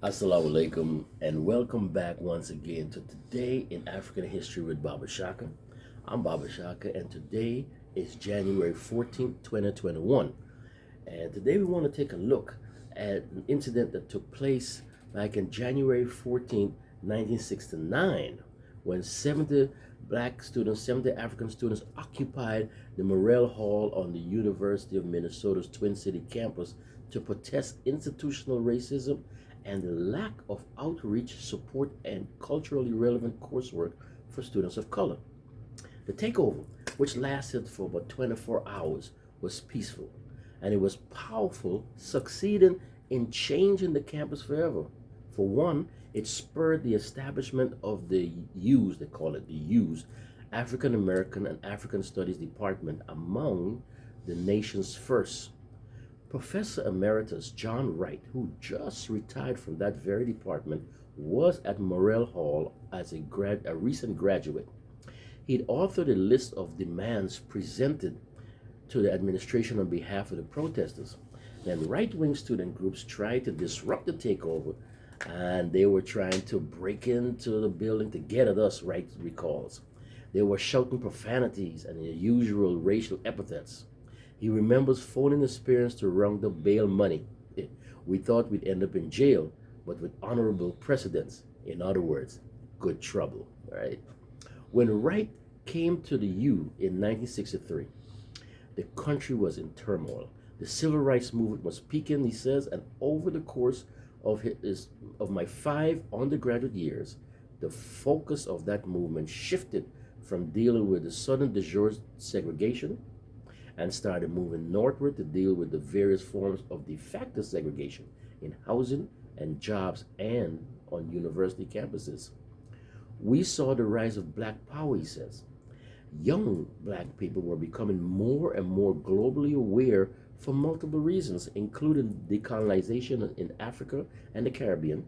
Assalamu alaikum and welcome back once again to Today in African History with Baba Shaka. I'm Baba Shaka and today is January 14th, 2021. And today we want to take a look at an incident that took place back in January 14th, 1969, when 70 black students, 70 African students occupied the Morrill Hall on the University of Minnesota's Twin City campus to protest institutional racism and the lack of outreach, support, and culturally relevant coursework for students of color. The takeover, which lasted for about 24 hours, was peaceful and it was powerful, succeeding in changing the campus forever. For one, it spurred the establishment of the U's, they call it the U's, African American and African Studies Department, among the nation's first. Professor Emeritus John Wright, who just retired from that very department, was at Morrill Hall as a recent graduate. He'd authored a list of demands presented to the administration on behalf of the protesters. Then right wing student groups tried to disrupt the takeover, and they were trying to break into the building to get at us, Wright recalls. They were shouting profanities and the usual racial epithets. He remembers phoning his parents to round up bail money. We thought we'd end up in jail, but with honorable precedents. In other words, good trouble, right? When Wright came to the U in 1963, the country was in turmoil. The civil rights movement was peaking, he says, and over the course of my 5 undergraduate years, the focus of that movement shifted from dealing with the southern de jure segregation and started moving northward to deal with the various forms of de facto segregation in housing and jobs and on university campuses. We saw the rise of black power, he says. Young black people were becoming more and more globally aware for multiple reasons, including decolonization in Africa and the Caribbean.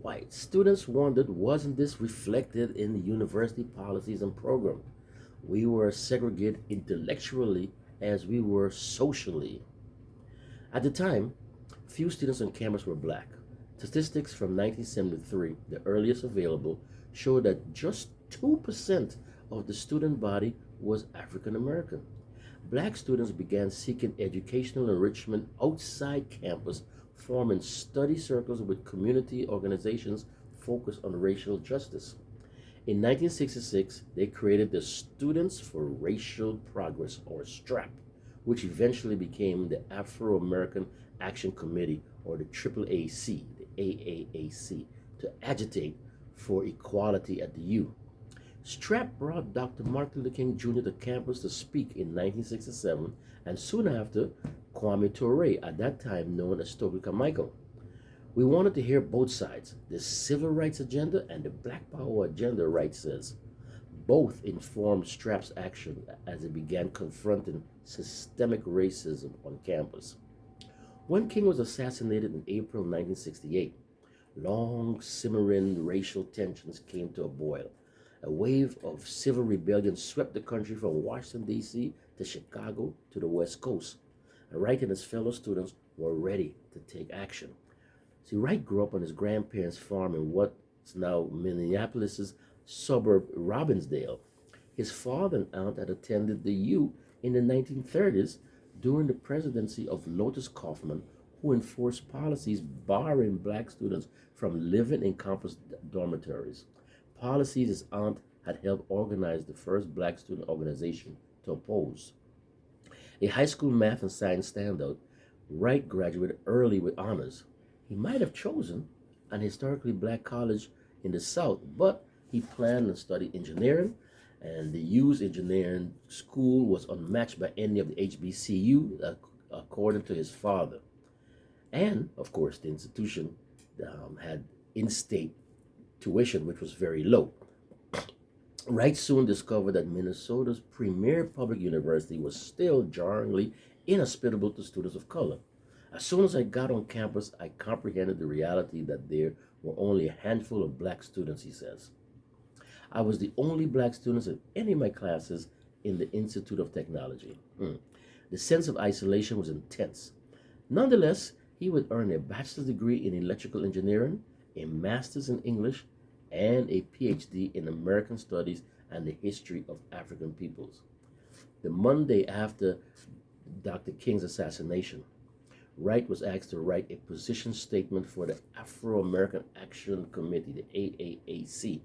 White students wondered, wasn't this reflected in the university policies and programs? We were segregated intellectually as we were socially. At the time, few students on campus were black. Statistics from 1973, the earliest available, show that just 2% of the student body was African American. Black students began seeking educational enrichment outside campus, forming study circles with community organizations focused on racial justice. In 1966, they created the Students for Racial Progress, or STRAP, which eventually became the Afro-American Action Committee, or the AAAC, the AAAC, to agitate for equality at the U. STRAP brought Dr. Martin Luther King Jr. to campus to speak in 1967, and soon after, Kwame Ture, at that time known as Toby Carmichael. We wanted to hear both sides, the civil rights agenda and the black power agenda, Wright says. Both informed STRAP's action as it began confronting systemic racism on campus. When King was assassinated in April 1968, long simmering racial tensions came to a boil. A wave of civil rebellion swept the country from Washington, D.C. to Chicago to the West Coast. And Wright and his fellow students were ready to take action. See, Wright grew up on his grandparents' farm in what's now Minneapolis' suburb Robbinsdale. His father and aunt had attended the U in the 1930s during the presidency of Lotus Kaufman, who enforced policies barring black students from living in campus dormitories. Policies his aunt had helped organize the first black student organization to oppose. A high school math and science standout, Wright graduated early with honors. He might have chosen an historically black college in the South, but he planned to study engineering, and the U's engineering school was unmatched by any of the HBCU, according to his father. And, of course, the institution had in-state tuition, which was very low. Wright soon discovered that Minnesota's premier public university was still jarringly inhospitable to students of color. As soon as I got on campus, I comprehended the reality that there were only a handful of black students, he says. I was the only black student in any of my classes in the Institute of Technology. The sense of isolation was intense. Nonetheless, He would earn a bachelor's degree in electrical engineering, a master's in English, and a PhD in American Studies and the history of African peoples. The Monday after Dr. King's assassination, Wright was asked to write a position statement for the Afro-American Action Committee, the AAAC.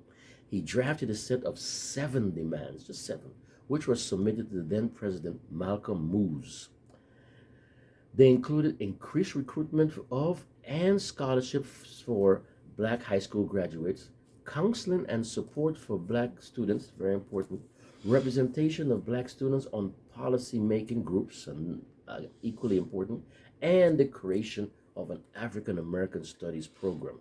He drafted a set of 7 demands, just 7, which were submitted to the then President Malcolm Moose. They included increased recruitment of and scholarships for black high school graduates, counseling and support for black students, very important, representation of black students on policy making groups, and equally important, and the creation of an African American Studies program.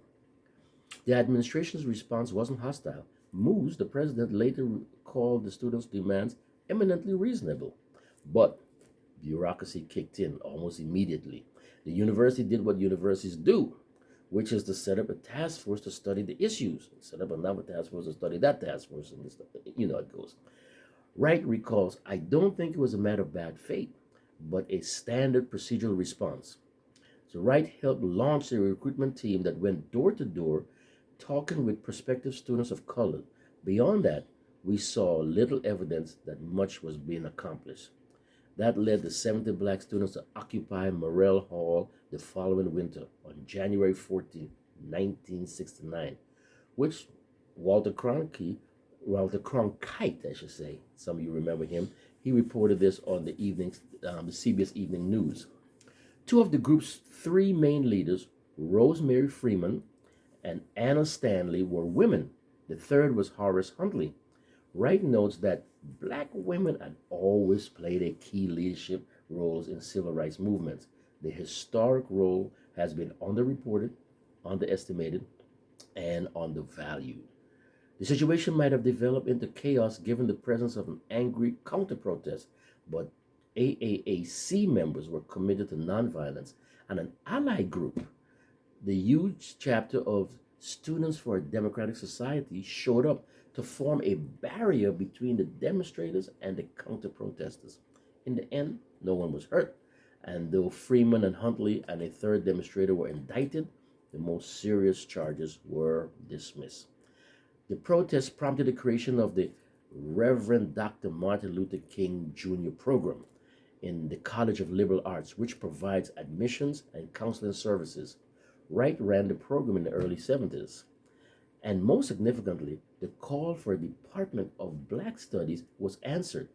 The administration's response wasn't hostile. Moose, the president, later called the students' demands eminently reasonable. But bureaucracy kicked in almost immediately. The university did what universities do, which is to set up a task force to study the issues, set up another task force to study that task force, and this, you know how it goes. Wright recalls, I don't think it was a matter of bad faith, but a standard procedural response. So Wright helped launch a recruitment team that went door to door, talking with prospective students of color. Beyond that, we saw little evidence that much was being accomplished. That led the 70 black students to occupy Morrill Hall the following winter on January 14, 1969, which Walter Cronkite, I should say, some of you remember him, he reported this on the CBS Evening News. Two of the group's 3 main leaders, Rosemary Freeman and Anna Stanley, were women. The third was Horace Huntley. Wright notes that black women had always played a key leadership roles in civil rights movements. The historic role has been underreported, underestimated, and undervalued. The situation might have developed into chaos given the presence of an angry counter-protest, but AAAC members were committed to nonviolence, and an allied group, the huge chapter of Students for a Democratic Society, showed up to form a barrier between the demonstrators and the counter-protesters. In the end, no one was hurt, and though Freeman and Huntley and a third demonstrator were indicted, the most serious charges were dismissed. The protest prompted the creation of the Reverend Dr. Martin Luther King Jr. program in the College of Liberal Arts, which provides admissions and counseling services. Wright ran the program in the early 70s. And most significantly, the call for a Department of Black Studies was answered.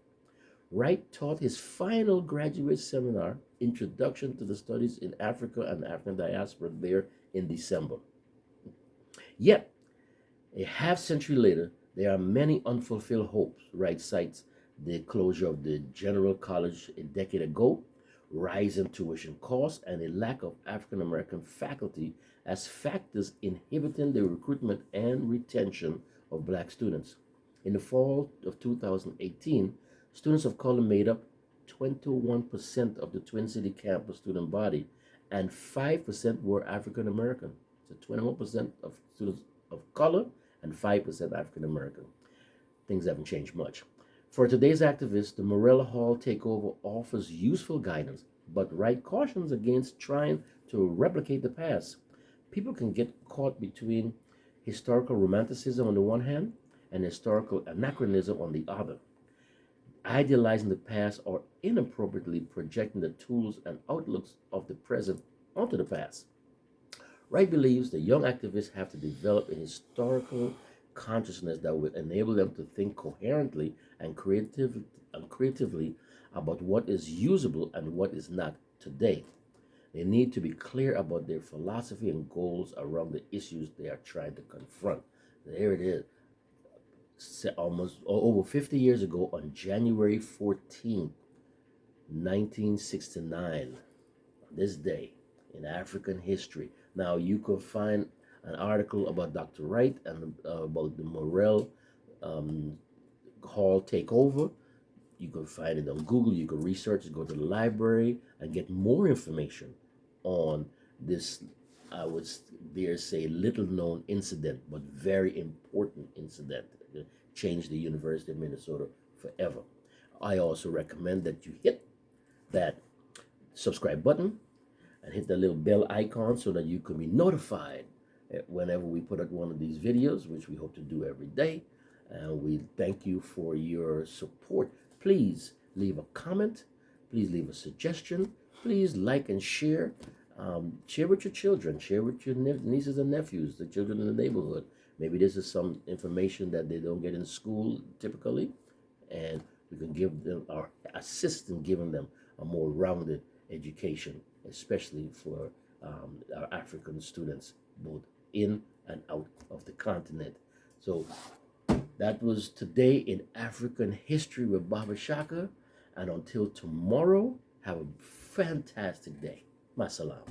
Wright taught his final graduate seminar, Introduction to the Studies in Africa and the African Diaspora, there in December. Yet, a half-century later, there are many unfulfilled hopes. Wright cites the closure of the General College a decade ago, rising tuition costs, and a lack of African-American faculty as factors inhibiting the recruitment and retention of black students. In the fall of 2018, students of color made up 21% of the Twin City campus student body, and 5% were African-American. So 21% of students of color and 5% African-American. Things haven't changed much. For today's activists, the Morrill Hall takeover offers useful guidance, but Wright cautions against trying to replicate the past. People can get caught between historical romanticism on the one hand and historical anachronism on the other, idealizing the past or inappropriately projecting the tools and outlooks of the present onto the past. Wright believes the young activists have to develop a historical consciousness that will enable them to think coherently and creatively about what is usable and what is not today. They need to be clear about their philosophy and goals around the issues they are trying to confront. There it is. Almost over 50 years ago, on January 14, 1969, this day in African history. Now, you can find an article about Dr. Wright and about the Morrill Hall takeover. You can find it on Google. You can research it, go to the library, and get more information on this, I would dare say, little-known incident, but very important incident that changed the University of Minnesota forever. I also recommend that you hit that subscribe button and hit the little bell icon so that you can be notified whenever we put out one of these videos, which we hope to do every day. And we thank you for your support. Please leave a comment. Please leave a suggestion. Please like and share. Share with your children. Share with your nieces and nephews, the children in the neighborhood. Maybe this is some information that they don't get in school typically, and we can give them or assist in giving them a more rounded education, especially for our African students, both in and out of the continent. So that was today in African history with Baba Shaka. And until tomorrow, have a fantastic day. Masalam.